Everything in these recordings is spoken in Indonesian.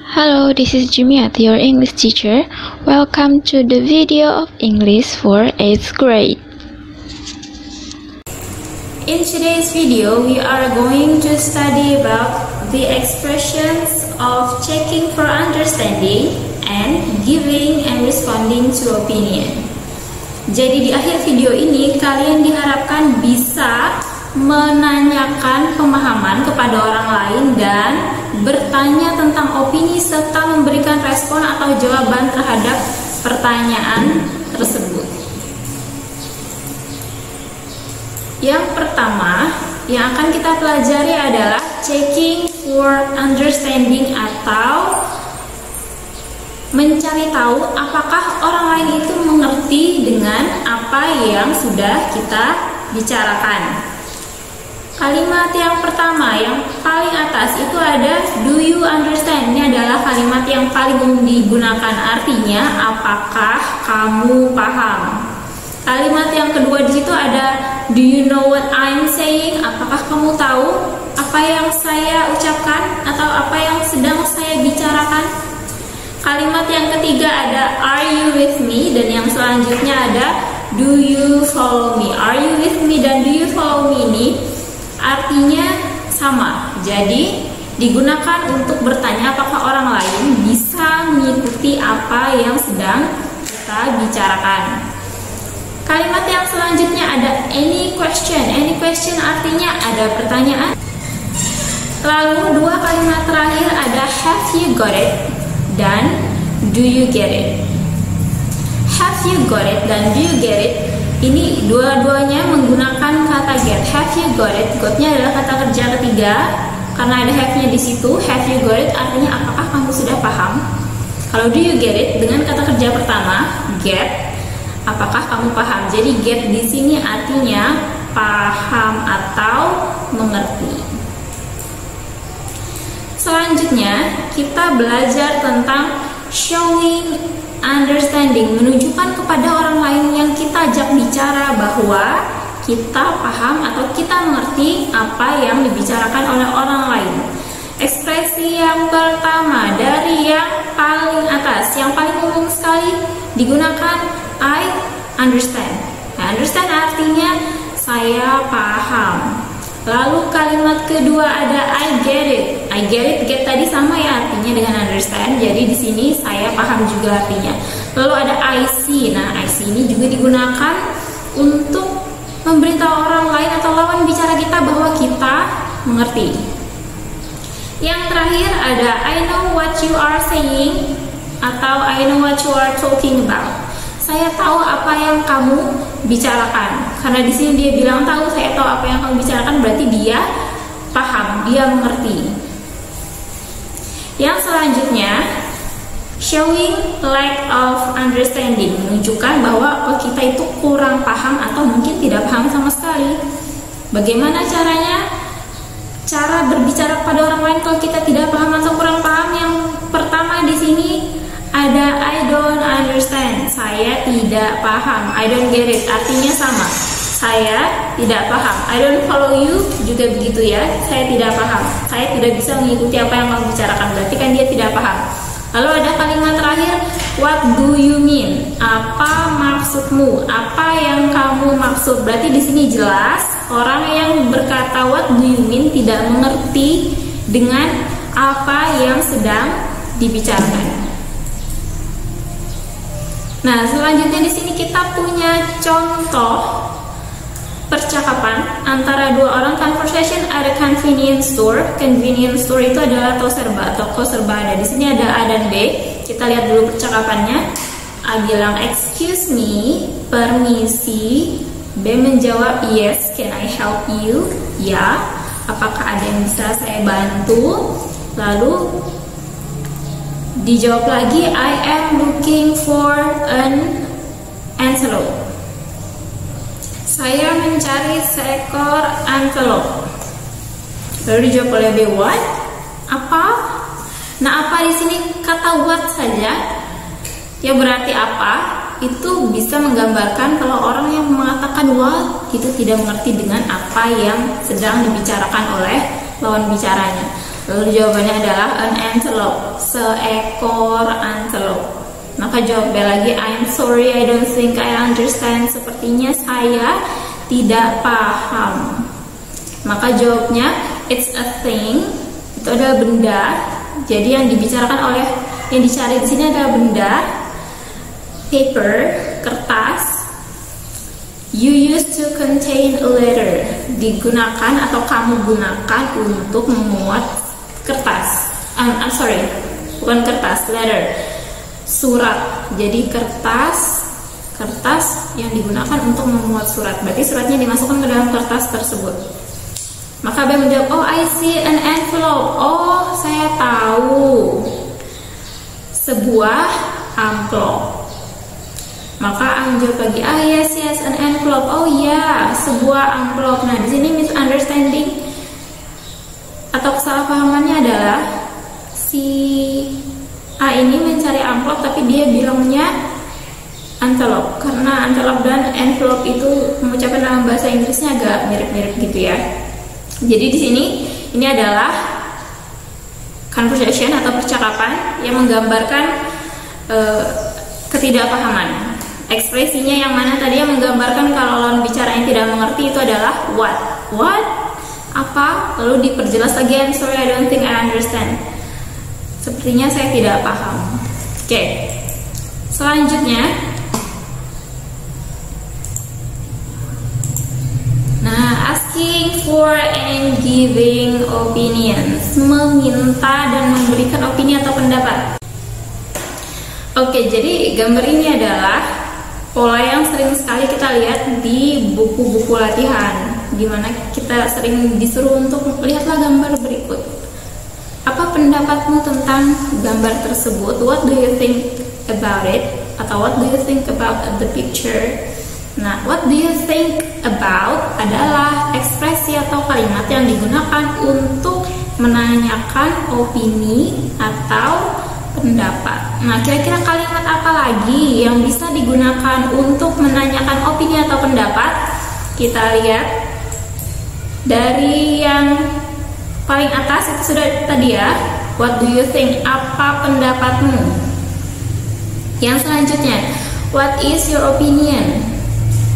Hello, this is Jumiat, your English teacher. Welcome to the video of English for 8th grade. In today's video, we are going to study about the expressions of checking for understanding and giving and responding to opinion. Jadi di akhir video ini, kalian diharapkan bisa menanyakan pemahaman kepada orang lain dan bertanya tentang opini serta memberikan respon atau jawaban terhadap pertanyaan tersebut. Yang pertama yang akan kita pelajari adalah checking for understanding atau mencari tahu apakah orang lain itu mengerti dengan apa yang sudah kita bicarakan. Kalimat yang pertama, yang paling atas itu ada do you understand. Ini adalah kalimat yang paling umum digunakan, artinya apakah kamu paham. Kalimat yang kedua di situ ada do you know what I'm saying. Apakah kamu tahu apa yang saya ucapkan atau apa yang sedang saya bicarakan. Kalimat yang ketiga ada are you with me, dan yang selanjutnya ada do you follow me. Are you with me dan do you follow me ini artinya sama, jadi digunakan untuk bertanya apakah orang lain bisa mengikuti apa yang sedang kita bicarakan. Kalimat yang selanjutnya ada any question. Any question artinya ada pertanyaan. Lalu dua kalimat terakhir ada have you got it dan do you get it. Have you got it dan do you get it ini dua-duanya menggunakan kata get. Have you got it, got-nya adalah kata kerja ketiga karena ada have-nya di situ. Have you got it artinya apakah kamu sudah paham. Kalau do you get it dengan kata kerja pertama get, apakah kamu paham. Jadi get di sini artinya paham atau mengerti. Selanjutnya kita belajar tentang showing understanding, menunjukkan kepada orang lain yang kita ajak bicara bahwa kita paham atau kita mengerti apa yang dibicarakan oleh orang lain. Ekspresi yang pertama dari yang paling atas, yang paling umum sekali digunakan I understand. I understand artinya saya paham. Lalu kalimat kedua ada I get it. I get it, get tadi sama ya artinya dengan understand. Jadi di sini saya paham juga artinya. Lalu ada I see. Nah, I see ini juga digunakan untuk memberitahu orang lain atau lawan bicara kita bahwa kita mengerti. Yang terakhir ada I know what you are saying atau I know what you are talking about. Saya tahu apa yang kamu bicarakan. Karena di sini dia bilang tahu, saya tahu apa yang kamu bicarakan, berarti dia paham, dia mengerti. Yang selanjutnya, showing lack of understanding, menunjukkan bahwa kita itu kurang paham atau mungkin tidak paham sama sekali. Bagaimana caranya? Cara berbicara kepada orang lain kalau kita tidak paham atau kurang paham. Yang pertama di sini ada I don't understand, saya tidak paham. I don't get it artinya sama, saya tidak paham. I don't follow you juga begitu ya, saya tidak paham, saya tidak bisa mengikuti apa yang kamu bicarakan, berarti kan dia tidak paham. Lalu ada kalimat terakhir what do you mean, apa maksudmu, apa yang kamu maksud. Berarti di sini jelas orang yang berkata what do you mean tidak mengerti dengan apa yang sedang dibicarakan. Nah, selanjutnya di sini kita punya contoh percakapan antara dua orang. Conversation at a convenience store. Convenience store itu adalah toko serba ada. Di sini ada A dan B. Kita lihat dulu percakapannya. A bilang excuse me, permisi. B menjawab yes, can I help you? Ya, apakah ada yang bisa saya bantu? Lalu dijawab lagi, I am looking for an antelope. Saya mencari seekor antelope. Lalu dijawab oleh B, what? Apa? Nah, apa di sini kata what saja, ya berarti apa? Itu bisa menggambarkan kalau orang yang mengatakan what itu tidak mengerti dengan apa yang sedang dibicarakan oleh lawan bicaranya. Lalu jawabannya adalah an antelope, seekor antelope. Maka jawabnya lagi, I'm sorry, I don't think I understand. Sepertinya saya tidak paham. Maka jawabnya, it's a thing. Itu adalah benda. Jadi yang dibicarakan oleh, yang dicari di sini adalah benda. Paper, kertas. You used to contain a letter. Digunakan atau kamu gunakan untuk memuat kertas. Sorry, bukan kertas, letter. Surat. Jadi kertas yang digunakan untuk memuat surat. Berarti suratnya dimasukkan ke dalam kertas tersebut. Maka Abah menjawab, oh I see an envelope. Oh, saya tahu. Sebuah amplop. Maka Ang jawab lagi, yes, an envelope. Oh ya, sebuah amplop. Nah, di sini misunderstanding atau kesalahpahamannya adalah si A ini mencari amplop tapi dia bilangnya envelope. Karena envelope dan envelope itu mengucapkan dalam bahasa Inggrisnya agak mirip-mirip gitu ya. Jadi di sini ini adalah conversation atau percakapan yang menggambarkan ketidakpahaman. Ekspresinya yang mana tadi yang menggambarkan kalau lawan bicara yang tidak mengerti itu adalah what? What? Apa? Lalu diperjelas lagi, I'm sorry, I don't think I understand. Sepertinya saya tidak paham. Oke. Selanjutnya, nah, asking for and giving opinions, meminta dan memberikan opini atau pendapat. Oke, jadi gambar ini adalah pola yang sering sekali kita lihat di buku-buku latihan, di mana kita sering disuruh untuk lihatlah gambar berikut. Apa pendapatmu tentang gambar tersebut? What do you think about it? Atau what do you think about the picture? Nah, what do you think about adalah ekspresi atau kalimat yang digunakan untuk menanyakan opini atau pendapat. Nah, kira-kira kalimat apa lagi yang bisa digunakan untuk menanyakan opini atau pendapat? Kita lihat dari yang paling atas itu sudah tadi ya. What do you think? Apa pendapatmu? Yang selanjutnya, what is your opinion?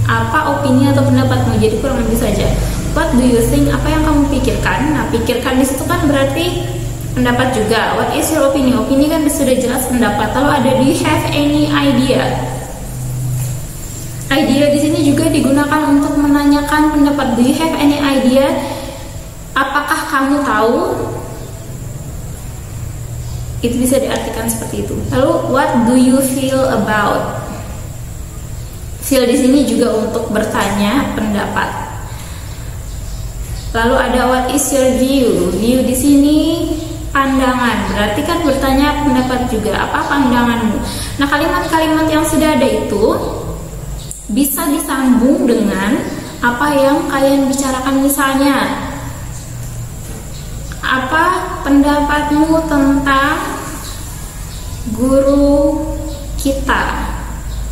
Apa opini atau pendapatmu? Jadi kurang lebih saja. What do you think? Apa yang kamu pikirkan? Nah, pikirkan di situ kan berarti pendapat juga. What is your opinion? Opini kan sudah jelas pendapat. Lalu ada do you have any idea? Idea di sini juga digunakan untuk menanyakan pendapat. Do you have any idea? Apakah kamu tahu? Itu bisa diartikan seperti itu. Lalu what do you feel about? Feel di sini juga untuk bertanya pendapat. Lalu ada what is your view? View di sini pandangan. Berarti kan bertanya pendapat juga. Apa pandanganmu? Nah, kalimat-kalimat yang sudah ada itu bisa disambung dengan apa yang kalian bicarakan. Misalnya, apa pendapatmu tentang guru kita?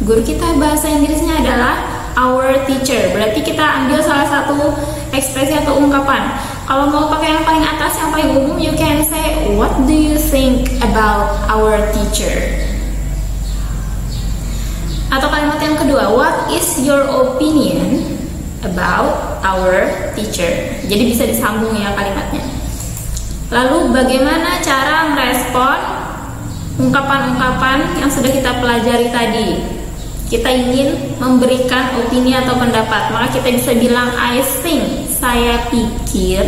Guru kita bahasa Inggrisnya adalah our teacher. Berarti kita ambil salah satu ekspresi atau ungkapan. Kalau mau pakai yang paling atas, yang paling umum, you can say, what do you think about our teacher? Atau kalimat yang kedua, what is your opinion about our teacher? Jadi bisa disambung ya kalimatnya. Lalu bagaimana cara merespon ungkapan-ungkapan yang sudah kita pelajari tadi? Kita ingin memberikan opini atau pendapat, maka kita bisa bilang I think, saya pikir.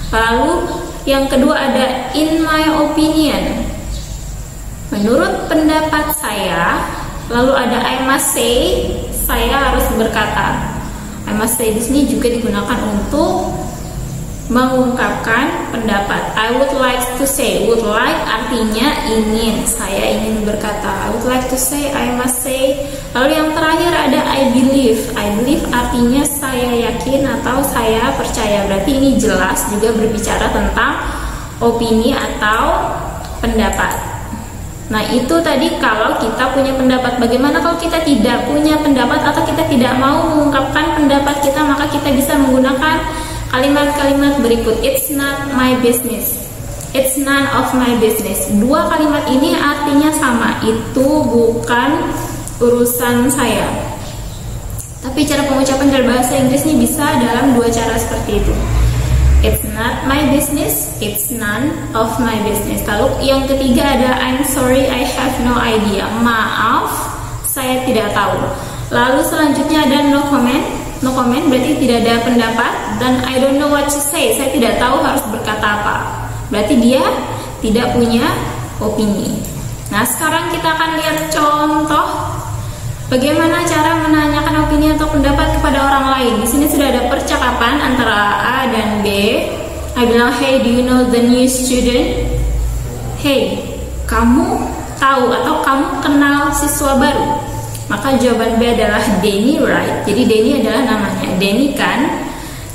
Lalu yang kedua ada in my opinion, menurut pendapat saya. Lalu ada I must say, saya harus berkata. I must say di sini juga digunakan untuk mengungkapkan pendapat. I would like to say. Would like artinya ingin. Saya ingin berkata. I would like to say, I must say. Lalu yang terakhir ada I believe. I believe artinya saya yakin atau saya percaya. Berarti ini jelas juga berbicara tentang opini atau pendapat. Nah, itu tadi kalau kita punya pendapat. Bagaimana kalau kita tidak punya pendapat atau kita tidak mau mengungkapkan pendapat kita? Maka kita bisa menggunakan kalimat-kalimat berikut. It's not my business. It's none of my business. Dua kalimat ini artinya sama, itu bukan urusan saya. Tapi cara pengucapan dalam bahasa Inggris ini bisa dalam dua cara seperti itu. It's not my business, it's none of my business. Lalu yang ketiga ada I'm sorry, I have no idea. Maaf, saya tidak tahu. Lalu selanjutnya ada no comment. No comment berarti tidak ada pendapat. Dan I don't know what to say, saya tidak tahu harus berkata apa. Berarti dia tidak punya opini. Nah, sekarang kita akan lihat contoh bagaimana cara menanyakan opini atau pendapat kepada orang lain. Di sini sudah ada percakapan antara A dan B. A bilang, hey, do you know the new student? Hey, kamu tahu atau kamu kenal siswa baru? Maka jawaban B adalah Denny, right? Jadi Denny adalah namanya. Denny kan?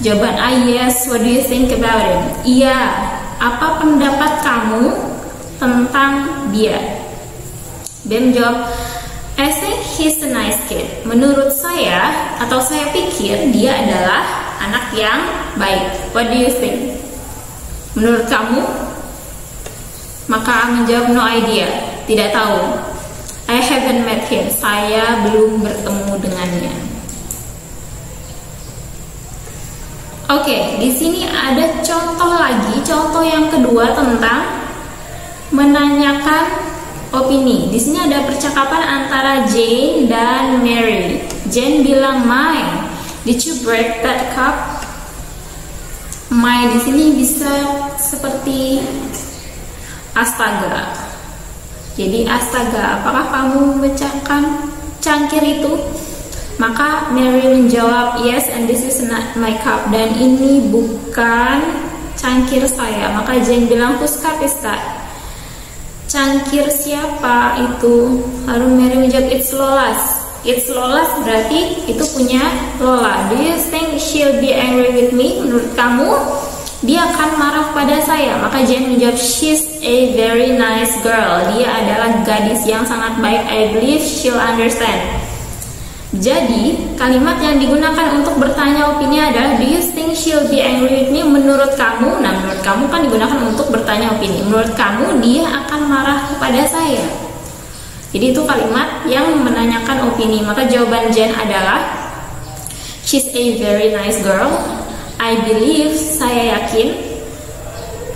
Jawaban A, yes, what do you think about him? Iya, apa pendapat kamu tentang dia? B menjawab, I think he's a nice kid. Menurut saya, atau saya pikir dia adalah anak yang baik. What do you think? Menurut kamu? Maka A menjawab, no idea. Tidak tahu. I haven't met him. Saya belum bertemu dengannya. Oke, di sini ada contoh lagi. Contoh yang kedua tentang menanyakan opini. Di sini ada percakapan antara Jane dan Mary. Jane bilang, "My, did you break that cup?" My di sini bisa seperti astaga. Jadi astaga, apakah kamu memecahkan cangkir itu? Maka Mary menjawab, yes, and this is not my cup. Dan ini bukan cangkir saya. Maka Jane bilang, whose cup is that? Cangkir siapa itu? Lalu Mary menjawab, it's Lola's. It's Lola's berarti itu punya Lola. Do you think she'll be angry with me? Menurut kamu dia akan marah pada saya? Maka Jane menjawab, she's a very nice girl. Dia adalah gadis yang sangat baik. I believe she'll understand. Jadi kalimat yang digunakan untuk bertanya opini adalah do you think she'll be angry with me? Menurut kamu, nah menurut kamu kan digunakan untuk bertanya opini. Menurut kamu dia akan marah kepada saya? Jadi itu kalimat yang menanyakan opini. Maka jawaban Jane adalah she's a very nice girl. I believe, saya yakin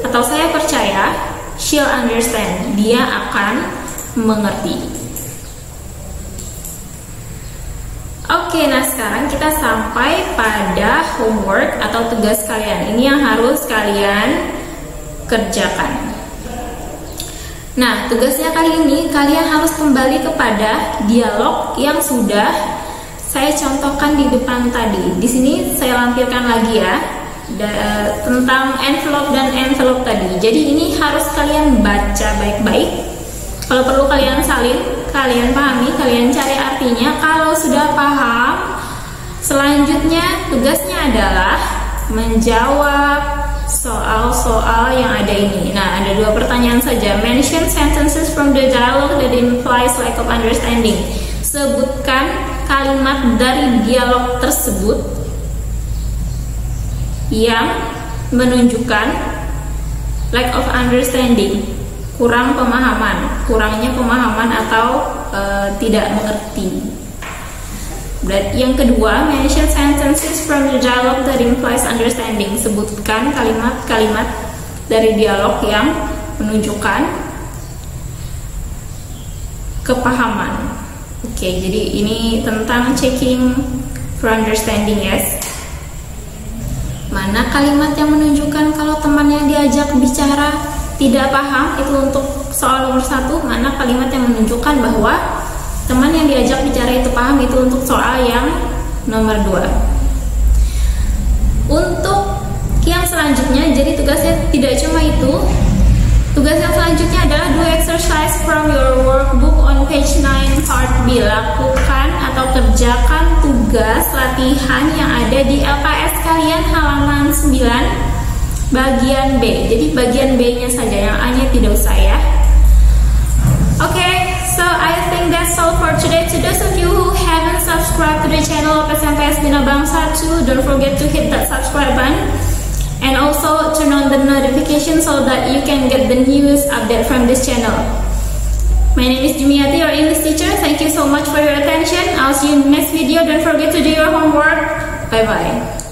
atau saya percaya, she'll understand, dia akan mengerti. Oke, nah sekarang kita sampai pada homework atau tugas kalian. Ini yang harus kalian kerjakan. Nah, tugasnya kali ini kalian harus kembali kepada dialog yang sudah saya contohkan di depan tadi. Di sini saya lampirkan lagi ya tentang envelope dan envelope tadi. Jadi ini harus kalian baca baik-baik. Kalau perlu kalian salin, kalian pahami, kalian cari artinya. Kalau sudah paham, selanjutnya tugasnya adalah menjawab soal-soal yang ada ini. Nah, ada dua pertanyaan saja. Mention sentences from the dialogue that implies lack of understanding. Sebutkan kalimat dari dialog tersebut yang menunjukkan lack of understanding, kurang pemahaman, kurangnya pemahaman atau tidak mengerti. Berarti yang kedua, mention sentences from the dialogue that implies understanding. Sebutkan kalimat-kalimat dari dialog yang menunjukkan kepahaman. Oke, jadi ini tentang checking for understanding, yes. Mana kalimat yang menunjukkan kalau teman yang diajak bicara tidak paham, itu untuk soal nomor 1. Mana kalimat yang menunjukkan bahwa teman yang diajak bicara itu paham, itu untuk soal yang nomor 2. Untuk yang selanjutnya, jadi tugasnya tidak cuma itu. Tugas yang selanjutnya adalah do exercise from your workbook on page 9 part B. Lakukan atau kerjakan tugas latihan yang ada di LKS kalian halaman 9 bagian B. Jadi bagian B-nya saja, yang A-nya tidak usah ya. Okay, so I think that's all for today. To those of you who haven't subscribed to the channel of SMP Bina Bangsa 2, don't forget to hit that subscribe button. And also turn on the notification so that you can get the news update from this channel. My name is Jumiati, your English teacher. Thank you so much for your attention. I'll see you in the next video. Don't forget to do your homework. Bye bye.